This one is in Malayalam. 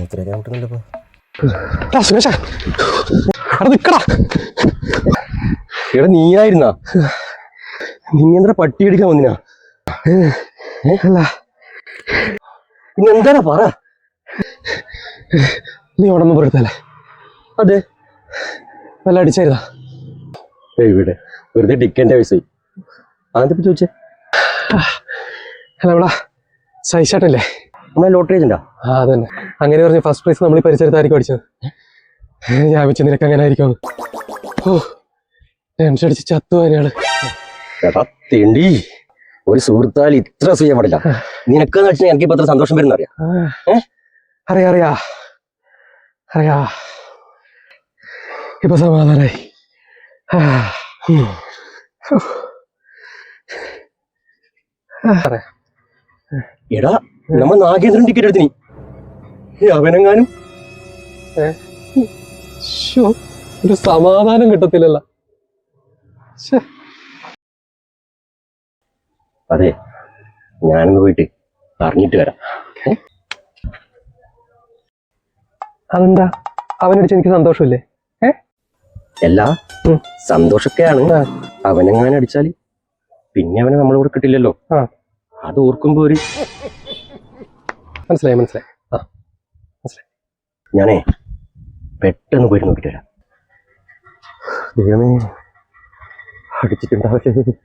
ഇത്രയൊക്കെ കിട്ടുന്നുണ്ടപ്പോ. സുരേഷ അവിടെ നിക്കടാ. ഇവിടെ നീയായിരുന്നാ? നീ എന്താ പട്ടി അടിക്കാൻ വന്നിനാ? അല്ല പിന്നെ എന്താടാ പറ. നീ ഉടമ്പ് പുറത്തല്ലേ? അതെ. വല്ല അടിച്ചായിരുന്നാ? ഇവിടെ വെറുതെ ടിക്കൻ്റെ പൈസ അതിനെപ്പറ്റി ചോദിച്ചേ. അല്ല നമ്മളാ സൈഷാട്ടല്ലേ? നമ്മളെ ലോട്ടറി ഏജന്റാ? ആ അതന്നെ. അങ്ങനെ പറഞ്ഞ് ഫസ്റ്റ് പ്രൈസ് നമ്മൾ ഈ പരിസരത്തായിരിക്കും അടിച്ചത്. ഞാൻ വെച്ച് നിനക്ക് അങ്ങനെ ആയിരിക്കും. ഓ ടെൻഷൻ അടിച്ച് ചത്തു അതിനാള്. ചേട്ടാ തേണ്ടി ഒരു സുഹൃത്താൽ ഇത്ര ചെയ്യാൻ പാടില്ല. നിനക്കെന്ന് വെച്ചാൽ എനിക്ക് ഇപ്പൊ അത്ര സന്തോഷം വരുന്ന അറിയാം. അറിയാ ഇപ്പൊ സമാധാനായി. എടാ നമ്മ നാഗേന്ദ്രൻ ടിക്കറ്റ് എടുത്തിനി. അവനെങ്ങാനും ഒരു സമാധാനം കിട്ടത്തില്ലല്ലോ. അതെ, ഞാനൊന്ന് പോയിട്ട് അറിഞ്ഞിട്ട് വരാം. അതെന്താ അവനടിച്ച് എനിക്ക് സന്തോഷമില്ലേ? എല്ലാ സന്തോഷൊക്കെയാണ്. അവനെങ്ങാനും അടിച്ചാല് പിന്നെ അവനെ നമ്മളോട് കിട്ടില്ലല്ലോ. അത് ഓർക്കുമ്പോ ഒരു മനസ്സിലായി. ഞാനേ പെട്ടെന്ന് പോയിട്ട് നോക്കിട്ട് വരാം. ദൈവമേ, അടിച്ചിട്ടുണ്ടാവില്ലേ?